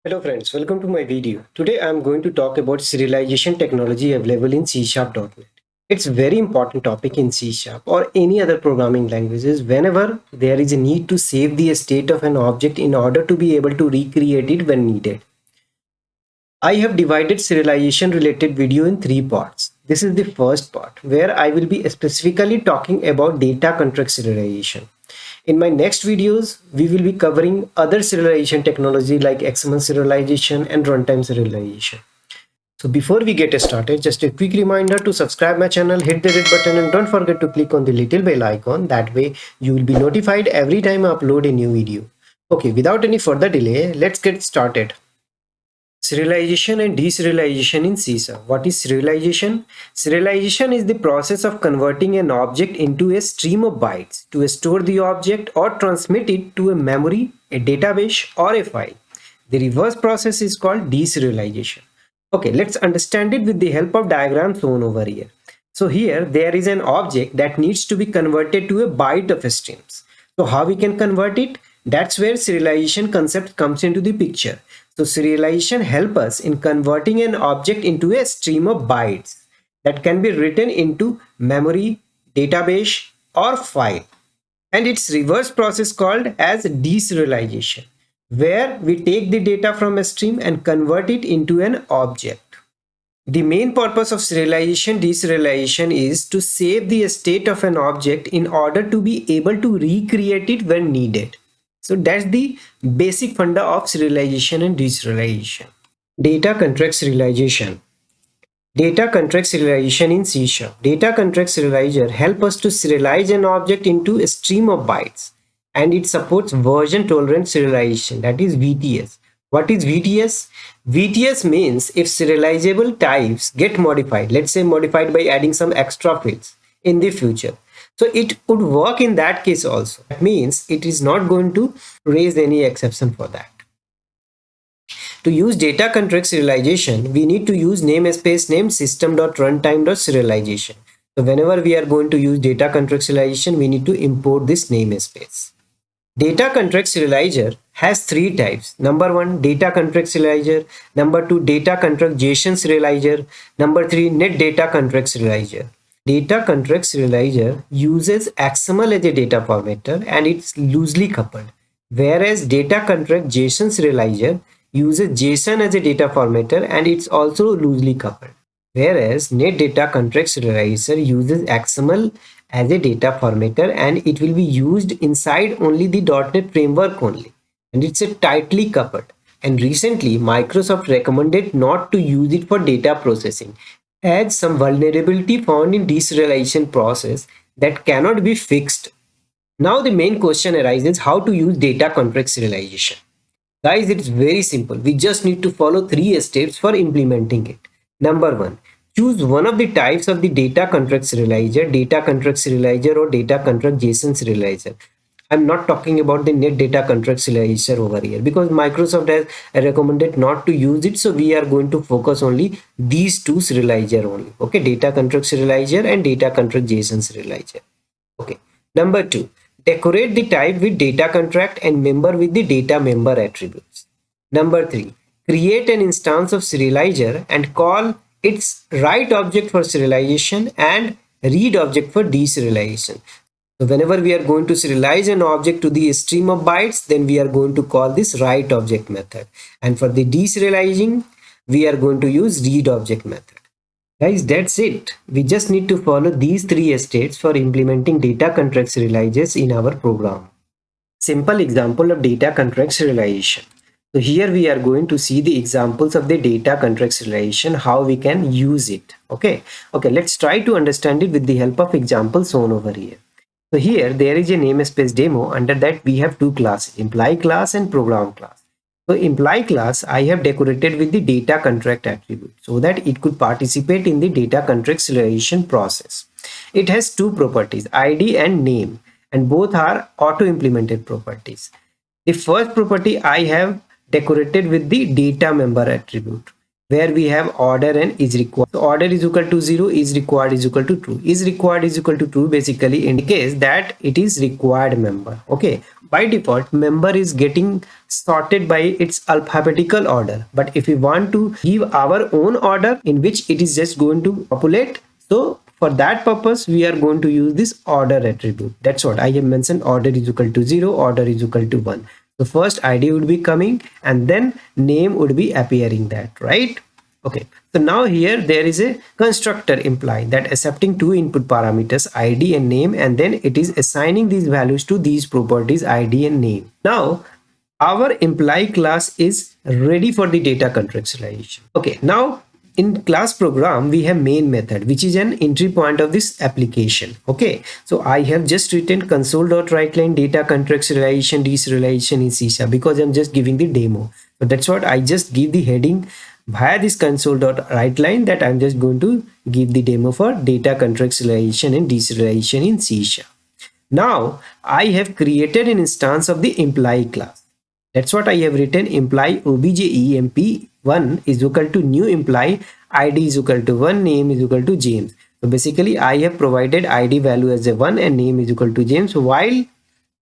Hello friends, welcome to my video. Today I am going to talk about serialization technology available in C#.NET. It's a very important topic in C# or any other programming languages whenever there is a need to save the state of an object in order to be able to recreate it when needed. I have divided serialization related video in three parts. This is the first part where I will be specifically talking about data contract serialization. In my next videos, we will be covering other serialization technology like XML serialization and runtime serialization. So before we get started, just a quick reminder to subscribe my channel, hit the red button and don't forget to click on the little bell icon. That way you will be notified every time I upload a new video. Okay, without any further delay, let's get started. Serialization and deserialization in C#. What is serialization? Serialization is the process of converting an object into a stream of bytes to store the object or transmit it to a memory, a database, or a file. The reverse process is called deserialization. Okay, let's understand it with the help of diagram shown over here. So here there is an object that needs to be converted to a byte of streams. So how we can convert it? That's where serialization concept comes into the picture. So serialization helps us in converting an object into a stream of bytes that can be written into memory, database, or file. And its reverse process called as deserialization, where we take the data from a stream and convert it into an object. The main purpose of serialization deserialization is to save the state of an object in order to be able to recreate it when needed. So that's the basic funda of serialization and deserialization. Data contract serialization. Data contract serialization in C#. Data contract serializer help us to serialize an object into a stream of bytes, and it supports version tolerant serialization, that is VTS. What is VTS? VTS means if serializable types get modified, let's say modified by adding some extra fields in the future. So it would work in that case also. That means it is not going to raise any exception for that. To use data contract serialization, we need to use namespace named system.runtime.serialization. So whenever we are going to use data contract serialization, we need to import this namespace. Data contract serializer has three types. Number one, data contract serializer. Number two, DataContractJsonSerializer. Number three, NetDataContractSerializer. Data contract serializer uses XML as a data formatter and it's loosely coupled, whereas data contract JSON serializer uses JSON as a data formatter and it's also loosely coupled, whereas NetDataContractSerializer uses XML as a data formatter and it will be used inside only the .NET framework only, and it's a tightly coupled. And recently Microsoft recommended not to use it for data processing, as some vulnerability found in deserialization process that cannot be fixed. Now the main question arises, how to use data contract serialization. Guys, it's very simple. We just need to follow three steps for implementing it. Number one, choose one of the types of the data contract serializer, data contract serializer or data contract JSON serializer. I'm not talking about the NetDataContractSerializer over here because Microsoft has recommended not to use it. So we are going to focus only these two serializer only. Okay, DataContractSerializer and DataContractJsonSerializer. Okay. Number two, decorate the type with data contract and member with the data member attributes. Number three, create an instance of serializer and call its write object for serialization and read object for deserialization. So whenever we are going to serialize an object to the stream of bytes, then we are going to call this write object method. And for the deserializing, we are going to use read object method. Guys, that's it. We just need to follow these three steps for implementing data contract serializers in our program. Simple example of data contract serialization. So here we are going to see the examples of the data contract serialization, how we can use it. Okay, let's try to understand it with the help of examples shown over here. So here there is a namespace demo. Under that we have two classes, employee class and program class. So employee class I have decorated with the data contract attribute so that it could participate in the data contract serialization process. It has two properties, ID and name, and both are auto implemented properties. The first property I have decorated with the data member attribute. where we have order and is required. So order is equal to 0, is required is equal to true. Is required is equal to true basically indicates that it is required member. Okay, by default member is getting sorted by its alphabetical order, but if we want to give our own order in which it is just going to populate, so for that purpose we are going to use this order attribute. That's what I have mentioned. Order is equal to 0, order is equal to 1. So first ID would be coming and then name would be appearing, that right? Okay, so now here there is a constructor imply that accepting two input parameters ID and name, and then it is assigning these values to these properties ID and name. Now our imply class is ready for the data contextualization. Okay, now in class program we have main method, which is an entry point of this application. Okay, so I have just written console.writeLine data contextualization deserialization in C# because I'm just giving the demo. So that's what I just give the heading via this console.writeLine, that I'm just going to give the demo for data contextualization and deserialization in C#. Now I have created an instance of the imply class. That's what I have written. Imply obj emp1 is equal to new imply id is equal to 1, name is equal to James. So basically I have provided id value as a 1 and name is equal to James while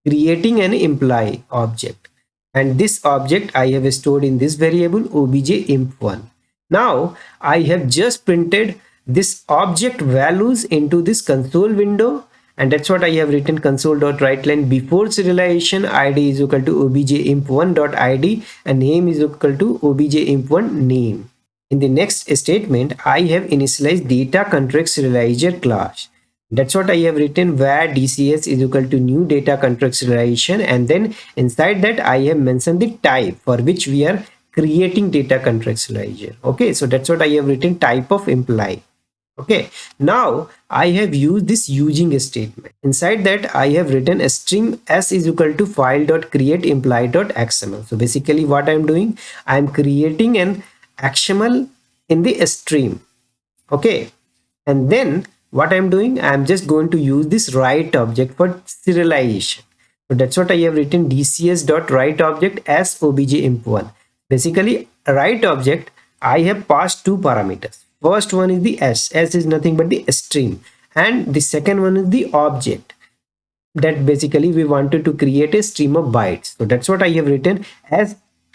creating an imply object, and this object I have stored in this variable obj imp1. Now I have just printed this object values into this console window, and that's what I have written. Console.writeLine before serialization id is equal to obj imp1.id and name is equal to obj imp1 name. In the next statement I have initialized DataContractSerializer class. That's what I have written, where DCS is equal to new DataContractSerialization, and then inside that I have mentioned the type for which we are creating DataContractSerializer. Okay, so that's what I have written, type of imply. Okay, now I have used this using statement. Inside that I have written a stream s is equal to file.create imply.xml. So basically what I'm doing, I'm creating an XML in the stream. Okay, and then what I'm doing, I'm just going to use this write object for serialization. So that's what I have written, dcs.write object as obj imp1. Basically write object I have passed two parameters. First one is the s is nothing but the stream, and the second one is the object that basically we wanted to create a stream of bytes. So that's what I have written as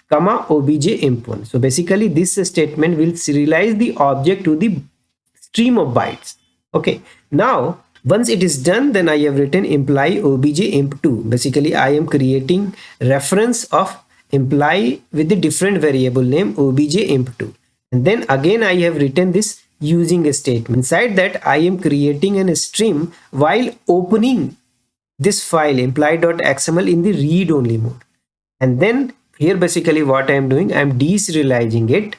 comma obj imp1. So basically this statement will serialize the object to the stream of bytes. Okay, now once it is done, then I have written imply obj imp2. Basically I am creating reference of imply with the different variable name obj imp2, and then again I have written this using a statement. Inside that I am creating a stream while opening this file imply.xml in the read only mode, and then here basically what I am doing, I am deserializing it,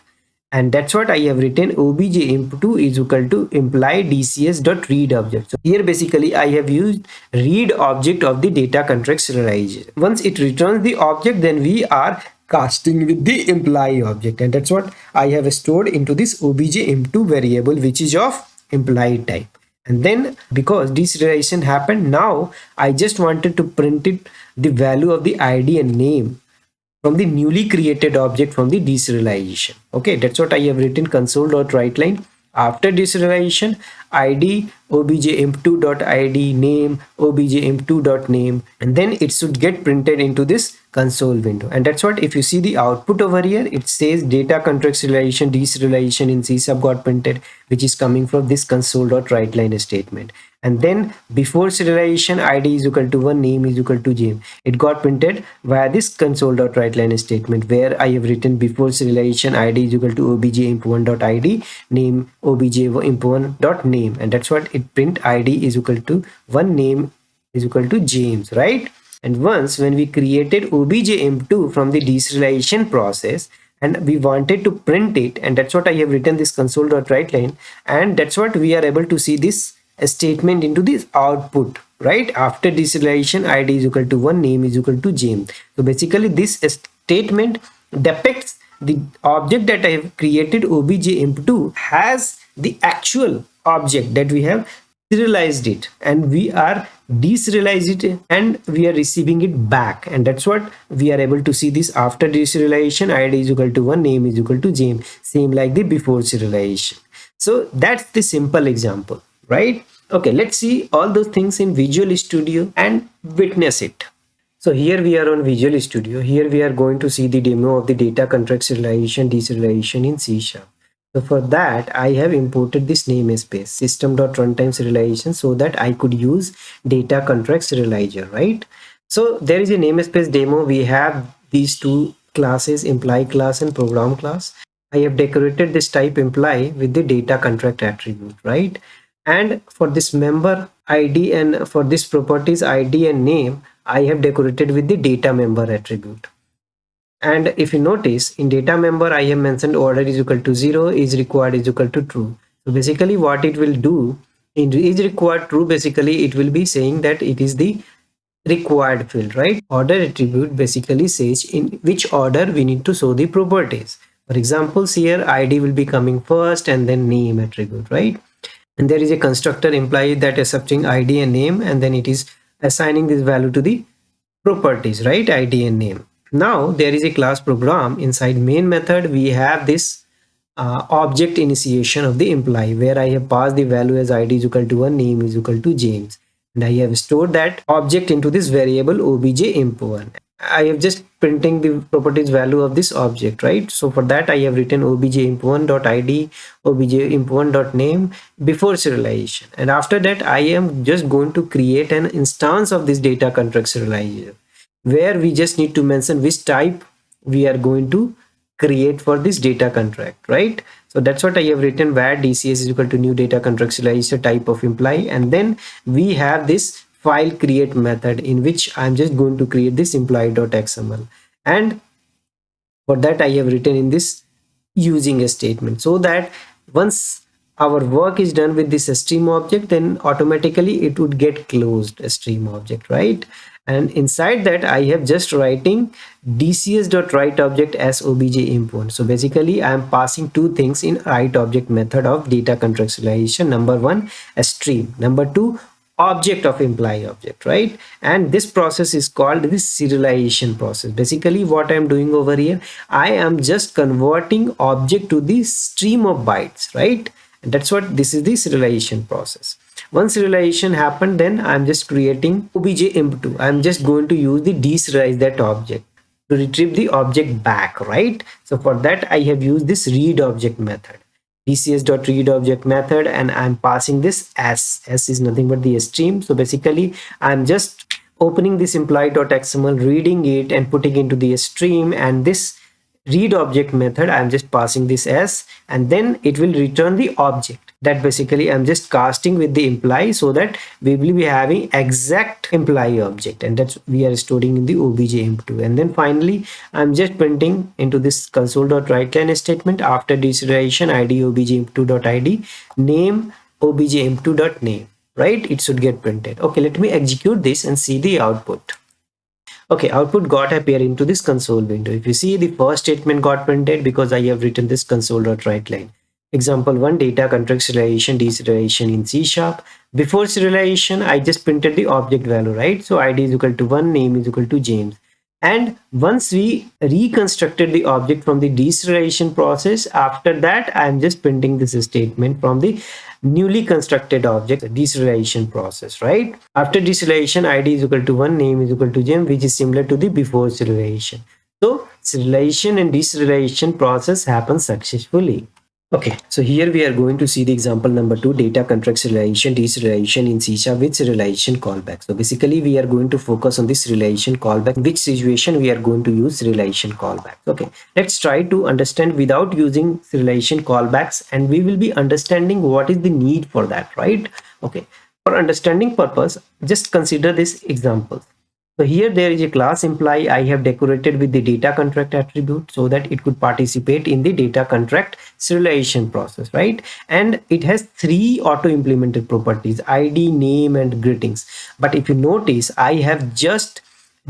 and that's what I have written, obj imp2 is equal to imply dcs.read object. So here basically I have used read object of the data contract serializer. Once it returns the object, then we are casting with the imply object, and that's what I have stored into this obj imp2 variable, which is of imply type. And then because deserialization happened, now I just wanted to print it the value of the id and name from the newly created object from the deserialization. Okay, that's what I have written, console.writeLine after deserialization id obj imp2.id name obj imp2.name, and then it should get printed into this console window. And that's what, if you see the output over here, it says data contract serialization deserialization in C sub got printed, which is coming from this console.writeLine statement. And then before serialization id is equal to 1, name is equal to James, it got printed via this console.writeLine statement, where I have written before serialization id is equal to obj imp1.id name obj imp1.name, and that's what it print id is equal to 1, name is equal to James, right? And once when we created obj imp2 from the deserialization process and we wanted to print it, and that's what I have written this console.writeLine, and that's what we are able to see this statement into this output, right? After deserialization id is equal to 1, name is equal to James. So basically this statement depicts the object that I have created obj imp2 has the actual object that we have serialized it, and we are deserialize it, and we are receiving it back. And that's what we are able to see this after deserialization. ID is equal to 1, name is equal to James, same like the before serialization. So that's the simple example, right? Okay, let's see all those things in Visual Studio and witness it. So here we are on Visual Studio. Here we are going to see the demo of the data contract serialization, deserialization in C#. So for that, I have imported this namespace system.runtime serialization so that I could use DataContractSerializer, right? So there is a namespace demo. We have these two classes, employee class and program class. I have decorated this type employee with the data contract attribute, right? And for this member ID and for this properties ID and name, I have decorated with the data member attribute. And if you notice, in data member I have mentioned order is equal to 0, is required is equal to true. So basically what it will do in is required true, basically it will be saying that it is the required field, right? Order attribute basically says in which order we need to show the properties. For example, here ID will be coming first and then name attribute, right? And there is a constructor employee that is accepting ID and name, and then it is assigning this value to the properties, right? ID and name. Now there is a class program inside main method. We have this object initiation of the employee where I have passed the value as ID is equal to 1, name is equal to James, and I have stored that object into this variable obj imp1. I have just printing the properties value of this object, right? So for that I have written obj imp1.id, obj imp1.name before serialization, and after that I am just going to create an instance of this data contract serializer where we just need to mention which type we are going to create for this data contract, right? So that's what I have written, where DCS is equal to new data contract serializer type of employee, and then we have this file create method in which I'm just going to create this employee.xml, and for that I have written in this using a statement, so that once our work is done with this stream object, then automatically it would get closed a stream object, right? And inside that I have just writing dcs.write object as obj imp1. So basically I am passing two things in write object method of data contract serialization. Number one, a stream. Number two, object of employee object, right? And this process is called the serialization process. Basically what I am doing over here, I am just converting object to the stream of bytes, right? And that's what this is the serialization process. Once serialization happened, then I'm just creating obj imp2. I'm just going to use the deserialize that object to retrieve the object back, right? So for that I have used this read object method, dcs.read object method, and I'm passing this as s is nothing but the stream. So basically I'm just opening this employee.xml, reading it and putting into the stream, and this read object method I'm just passing this as, and then it will return the object that basically I'm just casting with the employee, so that we will be having exact employee object, and that's we are storing in the obj imp2. And then finally I'm just printing into this console.writeLine statement after deserialization id obj imp2.id, name obj imp2.name, right? It should get printed. Okay, let me execute this and see the output. Okay, output got appear into this console window. If you see, the first statement got printed because I have written this console.writeLine. Example 1, data contract serialization, deserialization in C#. Before serialization, I just printed the object value, right? So ID is equal to 1, name is equal to James. And once we reconstructed the object from the deserialization process, after that I am just printing this statement from the newly constructed object deserialization process, right? After deserialization, ID is equal to 1, name is equal to James, which is similar to the before serialization. So serialization and deserialization process happens successfully. Okay, so here we are going to see the example number 2, data contract serialization, deserialization in C# with serialization callback. So basically we are going to focus on this serialization callback, which situation we are going to use serialization callback. Okay, let's try to understand without using serialization callbacks, and we will be understanding what is the need for that, right? Okay, for understanding purpose, just consider this example. So here there is a class employee I have decorated with the data contract attribute so that it could participate in the data contract serialization process, right? And it has 3 auto implemented properties, ID, name and greetings. But if you notice, I have just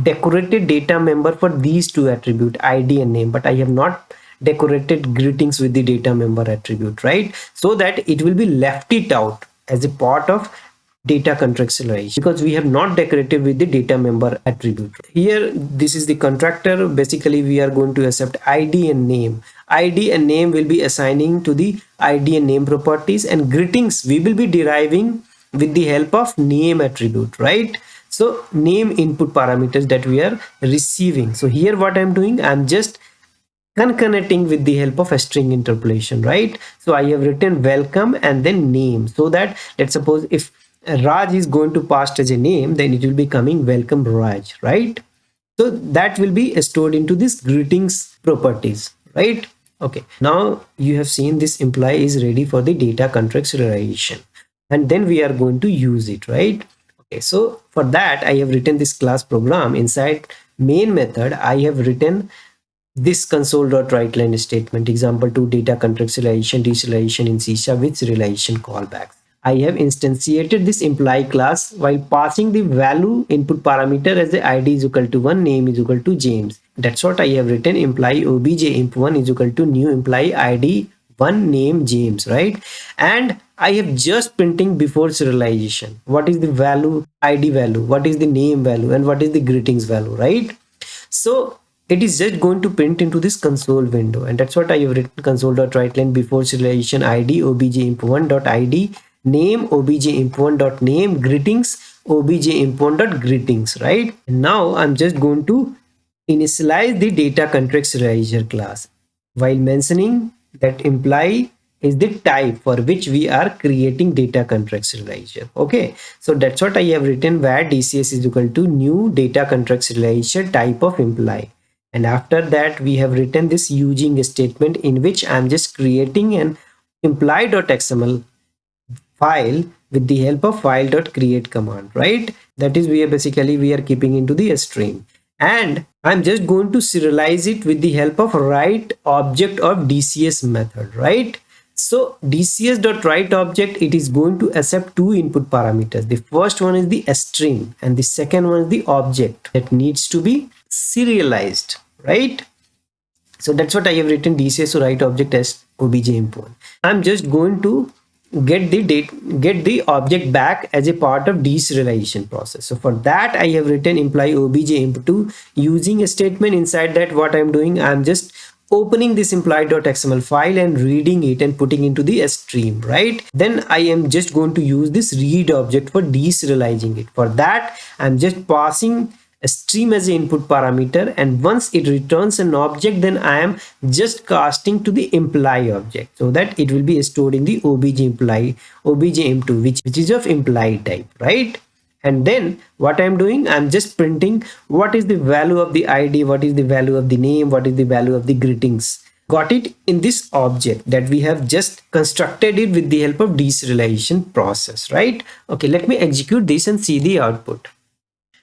decorated data member for these 2 attributes, ID and name, but I have not decorated greetings with the data member attribute, right? So that it will be left it out as a part of data contract serialization, because we have not decorated with the data member attribute. Here, this is the contractor. Basically, we are going to accept ID and name. ID and name will be assigning to the ID and name properties, and greetings we will be deriving with the help of name attribute, right? So name input parameters that we are receiving. So here what I'm doing, I'm just concatenating with the help of a string interpolation, right? So I have written welcome and then name, so that let's suppose if Raj is going to pass as a name, then it will be coming welcome Raj, right? So that will be stored into this greetings properties, right? Okay, now you have seen this employee is ready for the data contract serialization, and then we are going to use it, right? Okay, so for that I have written this class program. Inside main method I have written this console.writeLine statement, example to data contract serialization, deserialization in C# with serialization callbacks. I have instantiated this employee class while passing the value input parameter as the ID is equal to 1, name is equal to James. That's what I have written. Employee obj imp1 is equal to new employee ID 1, name James, right? And I have just printing before serialization. What is the value, ID value, what is the name value, and what is the greetings value, right? So it is just going to print into this console window, and that's what I have written. Console.writeLine before serialization ID obj imp1.id, name obj imp1.name, greetings obj imp1.greetings, right? And now I'm just going to initialize the data contract serializer class while mentioning that imply is the type for which we are creating data contract serializer. Okay, so that's what I have written, where DCS is equal to new data contract serializer type of imply. And after that we have written this using statement in which I'm just creating an imply.xml file with the help of file.create command, right? That is, we are keeping into the stream, and I'm just going to serialize it with the help of write object of DCS method, right? So DCS.write object, it is going to accept two input parameters. The first one is the string and the second one is the object that needs to be serialized, right? So that's what I have written, DCS to write object as obj imp1. I'm just going to get the object back as a part of deserialization process. So for that I have written imply obj imp2 using a statement. Inside that, what I'm doing, I'm just opening this imply.xml file and reading it and putting into the stream, right? Then I am just going to use this read object for deserializing it. For that I'm just passing a stream as an input parameter, and once it returns an object, then I am just casting to the imply object, so that it will be stored in the obj imp2, which is of imply type, right? And then what I'm doing, I'm just printing what is the value of the ID, what is the value of the name, what is the value of the greetings. Got it in this object that we have just constructed it with the help of deserialization process, right? Okay, let me execute this and see the output.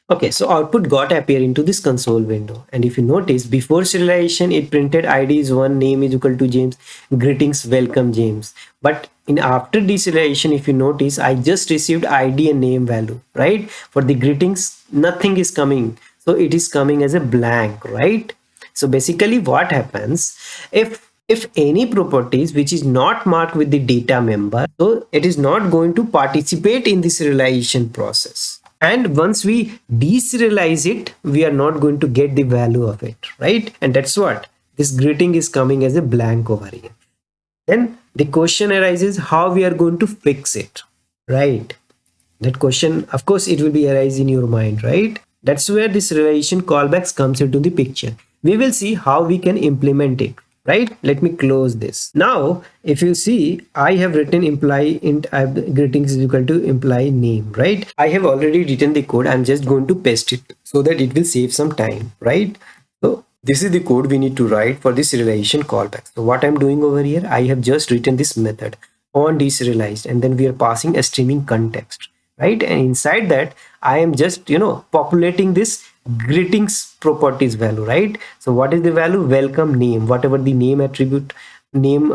Okay, so output got appear into this console window, and if you notice, before serialization it printed ID is 1, name is equal to James, greetings welcome James. But in after deserialization, if you notice, I just received ID and name value, right? For the greetings nothing is coming, so it is coming as a blank, right? So basically what happens, if any properties which is not marked with the data member, so it is not going to participate in the serialization process. And once we deserialize it, we are not going to get the value of it, right? And that's what this greeting is coming as a blank over here. Then the question arises, how we are going to fix it, right? That question, of course, it will be arise in your mind, right? That's where this serialization callbacks comes into the picture. We will see how we can implement it, right? Let me close this. Now if you see, I have written imply int greetings is equal to imply name, right? I have already written the code. I'm just going to paste it so that it will save some time, right? So this is the code we need to write for the serialization callback. So what I'm doing over here, I have just written this method on deserialized, and then we are passing a streaming context, right? And inside that I am just populating this greetings properties value, right? So what is the value? Welcome name, whatever the name attribute name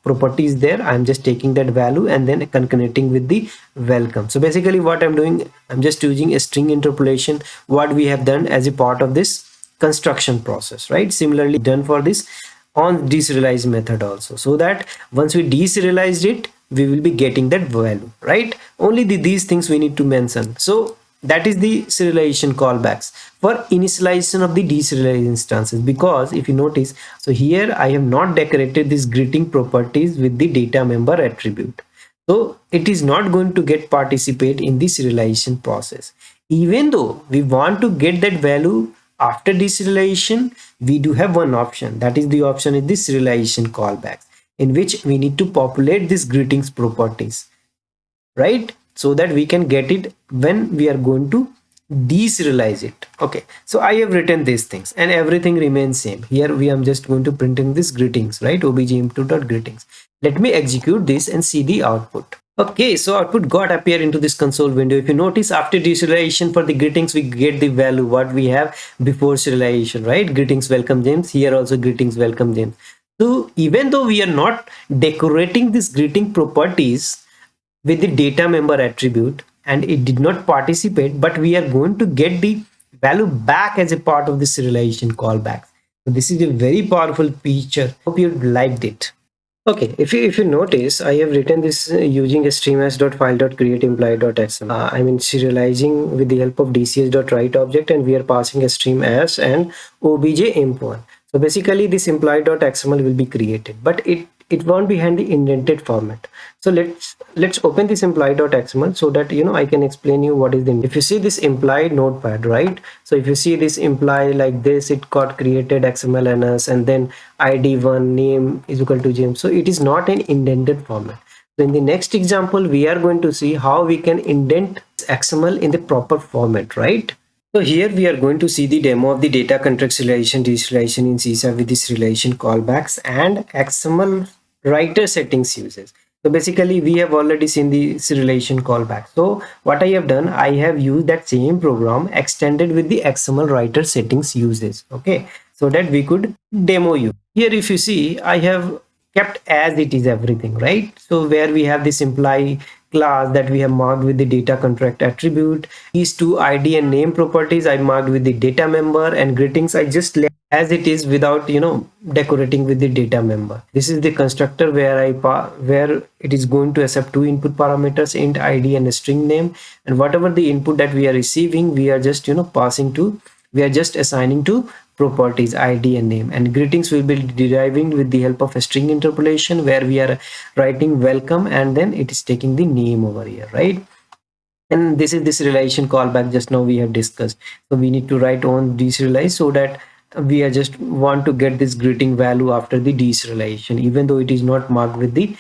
property is there, I'm just taking that value and then concatenating with the welcome. So basically what I'm doing, I'm just using a string interpolation, what we have done as a part of this construction process, right? Similarly done for this on deserialized method also, so that once we deserialized it, we will be getting that value, right? Only these things we need to mention. So that is the serialization callbacks for initialization of the deserialized instances. Because if you notice, so here I have not decorated this greeting properties with the data member attribute, so it is not going to get participate in the serialization process. Even though we want to get that value after deserialization, we do have one option, that is the option is the serialization callbacks, in which we need to populate these greetings properties, right? So that we can get it when we are going to deserialize it. Okay, so I have written these things and everything remains same. Here we am just going to print in this greetings, right? Obj input.greetings. Let me execute this and see the output. Okay, so output got appear into this console window. If you notice, after deserialization for the greetings, we get the value what we have before serialization, right? Greetings, welcome James. Here also greetings, welcome James. So even though we are not decorating these greeting properties with the data member attribute and it did not participate, but we are going to get the value back as a part of the serialization callback. So this is a very powerful feature. Hope you liked it. Okay, if you notice, I have written this using a stream_as.file.create_imply.xml. I mean serializing with the help of dcs.write object, and we are passing a stream as and obj imp1. So basically this imply.xml will be created, but it won't be in the indented format. So let's open this imply.xml so that I can explain you what is the. If you see this imply notepad, right? So if you see this imply like this, it got created xmlns and then id1 name is equal to James. So it is not an indented format. So in the next example, we are going to see how we can indent XML in the proper format, right? So here we are going to see the demo of the data contract serialization deserialization in C# with this relation callbacks and XML writer settings uses. So basically we have already seen the serialization callback. So what I have done, I have used that same program extended with the XML writer settings uses. Okay, so that we could demo you. Here if you see, I have kept as it is everything, right? So where we have this imply class that we have marked with the data contract attribute, these two ID and name properties I marked with the data member, and greetings I just left as it is without decorating with the data member. This is the constructor where it is going to accept two input parameters, int ID and a string name, and whatever the input that we are receiving, we are just we are just assigning to properties ID and name, and greetings will be deriving with the help of a string interpolation where we are writing welcome and then it is taking the name over here, right? And this is this relation callback just now we have discussed. So we need to write on deserialize so that we are just want to get this greeting value after the deserialization, even though it is not marked with the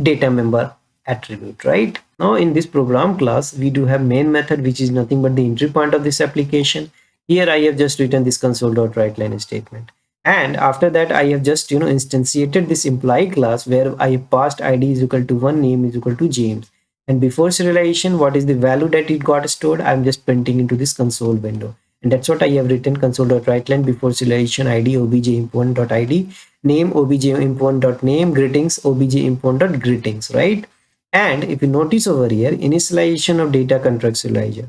data member attribute, right? Now in this program class we do have main method, which is nothing but the entry point of this application. Here I have just written this console.writeLine statement, and after that I have just instantiated this imply class where I have passed ID is equal to 1, name is equal to James, and before serialization what is the value that it got stored, I'm just printing into this console window. And that's what I have written, console.writeLine before serialization ID obj imp1.id, name obj imp1.name, greetings obj imp1.greetings, right? And if you notice over here, initialization of data contract serializer,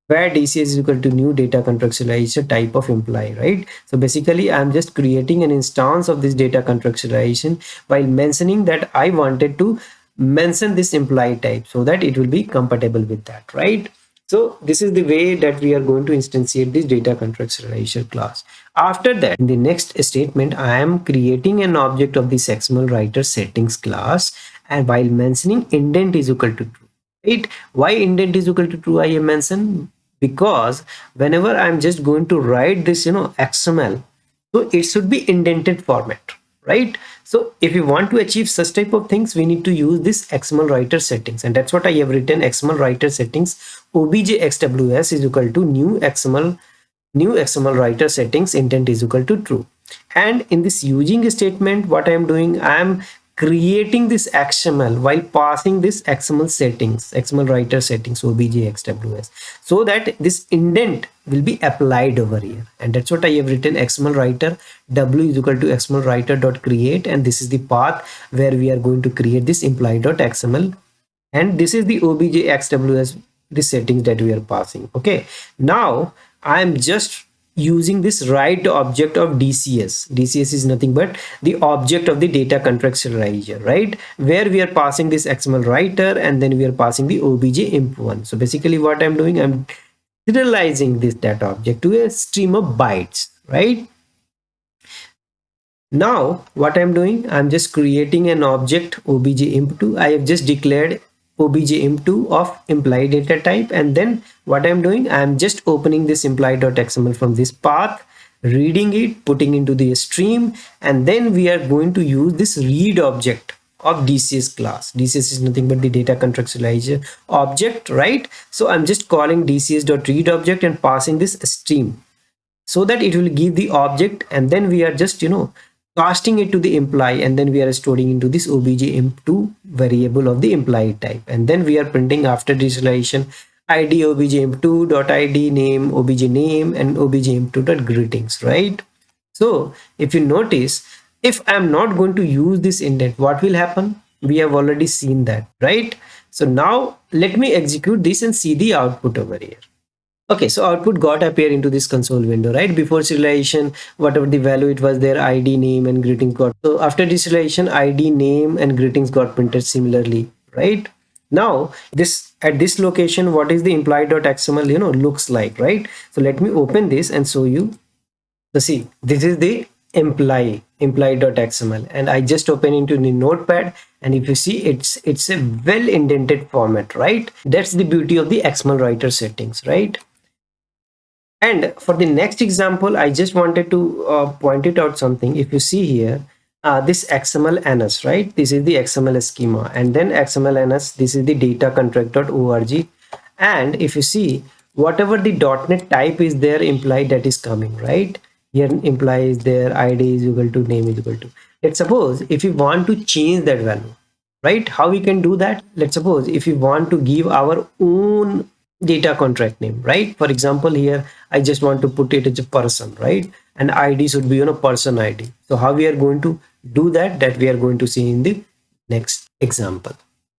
where DC is equal to new data contract serializer type of imply, right? So basically I'm just creating an instance of this data contract serialization while mentioning that I wanted to mention this imply type so that it will be compatible with that, right? So this is the way that we are going to instantiate this data contract serializer class. After that, in the next statement, I am creating an object of this XmlWriterSettings class, and while mentioning indent is equal to true, right? Why indent is equal to true I have mentioned? Because whenever I'm just going to write this XML, so it should be indented format, right? So if we want to achieve such type of things, we need to use this XmlWriterSettings, and that's what I have written, XmlWriterSettings obj xws is equal to new XmlWriterSettings intent is equal to true. And in this using statement, what I am doing, I am creating this XML while passing this XML settings, XmlWriterSettings obj xws, so that this indent will be applied over here. And that's what I have written, XmlWriter w is equal to XmlWriter.create, and this is the path where we are going to create this imply.xml, and this is the obj xws, the settings that we are passing. Okay, now I am just using this write object of DCS. DCS is nothing but the object of the data contract serializer, right? Where we are passing this XML writer and then we are passing the obj imp1. So basically what I'm doing, I'm serializing this data object to a stream of bytes, right? Now what I'm doing, I'm just creating an object obj imp2. I have just declared obj imp2 of implied data type, and then what I'm doing, I'm just opening this implied.xml from this path, reading it, putting into the stream, and then we are going to use this read object of DCS class. DCS is nothing but the data contract serializer object, right? So I'm just calling DCS.read object and passing this stream so that it will give the object, and then we are just casting it to the imply, and then we are storing into this obj imp2 variable of the implied type, and then we are printing after deserialization id obj imp2 dot id name obj name and obj imp2 dot greetings, right? So if you notice, if I'm not going to use this indent, what will happen? We have already seen that, right? So now let me execute this and see the output over here. Okay, so output got appear into this console window, right? Before serialization, whatever the value it was there, ID, name, and greetings got. So after deserialization, ID, name, and greetings got printed similarly, right? Now this at this location, what is the implied.xml looks like, right? So let me open this and show you. So see, this is the implied.xml, and I just open into the notepad, and if you see, it's a well indented format, right? That's the beauty of the XmlWriterSettings, right? And for the next example, I just wanted to point it out something. If you see here, this XmlNS, right? This is the XML schema, and then XmlNS, this is the DataContract.org. And if you see, whatever the .NET type is there, implied, that is coming, right? Here implies there, ID is equal to name is equal to. Let's suppose if you want to change that value, right? How we can do that? Let's suppose if we want to give our own data contract name, right? For example, here I just want to put it as a person, right? And ID should be person ID. So how we are going to do that? That we are going to see in the next example.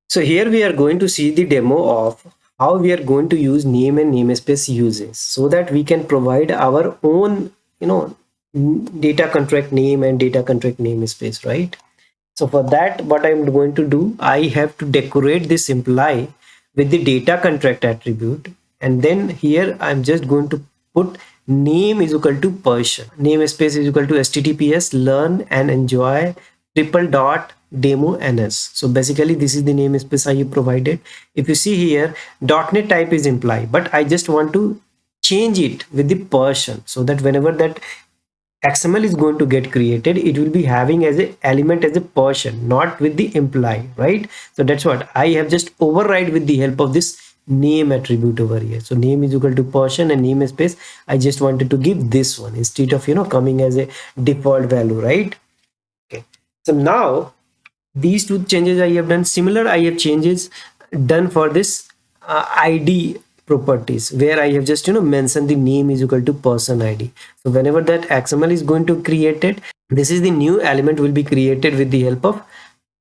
So here we are going to see the demo of how we are going to use name and namespace uses, so that we can provide our own data contract name and data contract namespace, right? So for that, what I'm going to do, I have to decorate this imply with the data contract attribute, and then here I'm just going to put name is equal to Persian, namespace is equal to https learn and enjoy triple dot demo ns. So basically this is the namespace I have provided. If you see here, .NET type is imply, but I just want to change it with the Persian, so that whenever that XML is going to get created, it will be having as a element as a Persian, not with the imply, right? So that's what I have just override with the help of this name attribute over here. So name is equal to Persian and namespace, I just wanted to give this one instead of coming as a default value, right? Okay, so now these two changes I have done. Similar I have changes done for this ID properties, where I have just mentioned the name is equal to person ID. So whenever that XML is going to create it, this is the new element will be created with the help of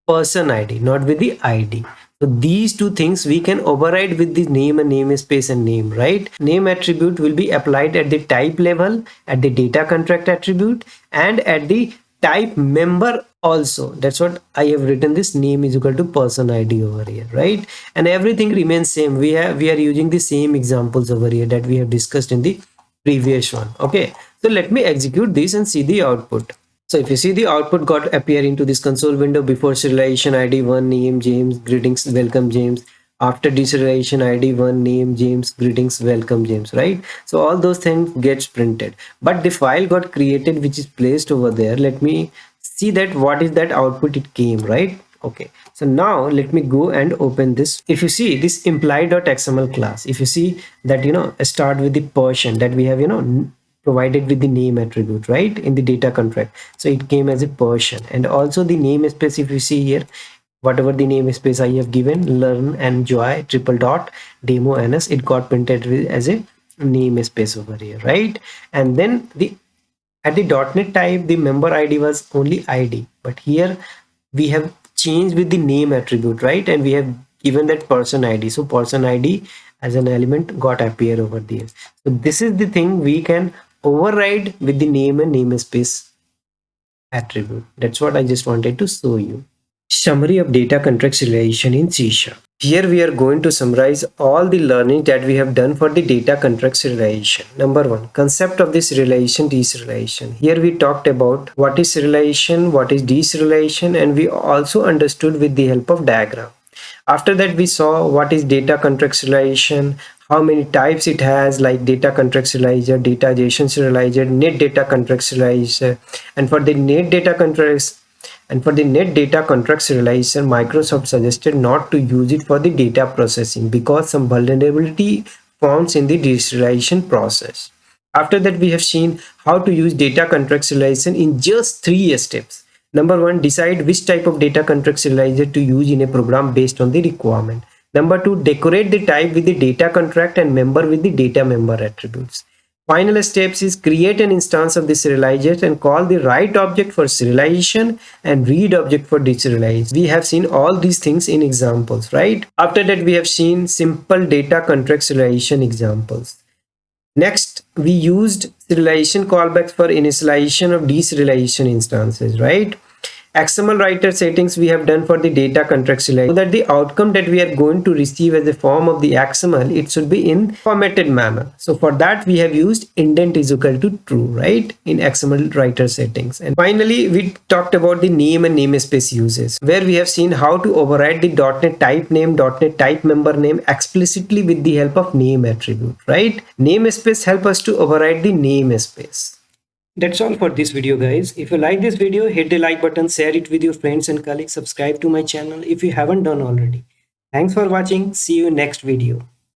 person ID, not with the ID. So these two things we can override with the name and namespace and name, right? Name attribute will be applied at the type level, at the data contract attribute, and at the type member also. That's what I have written, this name is equal to person ID over here, right? And everything remains same. We are using the same examples over here that we have discussed in the previous one. Okay, so let me execute this and see the output. So if you see, the output got appear into this console window. Before serialization ID 1 name James greetings welcome James, after deserialization ID 1 name James greetings welcome James, right? So all those things gets printed, but the file got created which is placed over there. Let me see that what is that output it came, right? Okay, so now let me go and open this. If you see this implied.xml class, if you see that start with the Persian that we have provided with the name attribute, right, in the data contract. So it came as a Persian, and also the namespace, if you see here, whatever the namespace I have given, learn and joy triple dot demo ns, it got printed as a namespace over here, right? And then the at the .NET type, the member ID was only ID, but here we have changed with the name attribute, right? And we have given that person ID. So person ID as an element got appear over there. So this is the thing we can override with the name and namespace attribute. That's what I just wanted to show you. Summary of data contract serialization in C Sharp. Here we are going to summarize all the learning that we have done for the data contract serialization. Number one, concept of the serialization, deserialization. Here we talked about what is serialization, what is deserialization, and we also understood with the help of diagram. After that, we saw what is data contract serialization, how many types it has, like data contract serializer, data JSON serializer, net data contract serializer, and for the net data contracts and for the net data contract serializer, Microsoft suggested not to use it for the data processing because some vulnerability found in the deserialization process. After that, we have seen how to use data contract serialization in just 3 steps. Number one, decide which type of data contract serializer to use in a program based on the requirement. Number two, decorate the type with the data contract and member with the data member attributes. Final steps is create an instance of the serializer and call the write object for serialization and read object for deserialize. We have seen all these things in examples, right? After that, we have seen simple data contract serialization examples. Next, we used serialization callbacks for initialization of deserialization instances, right? XmlWriterSettings we have done for the data contract serialization, so that the outcome that we are going to receive as a form of the XML, it should be in formatted manner. So for that, we have used indent is equal to true, right, in XmlWriterSettings. And finally, we talked about the name and namespace uses, where we have seen how to override the .NET type name, .NET type member name explicitly with the help of name attribute, right? Namespace help us to override the namespace. That's all for this video, guys. If you like this video, hit the like button, share it with your friends and colleagues, subscribe to my channel if you haven't done already. Thanks for watching. See you next video.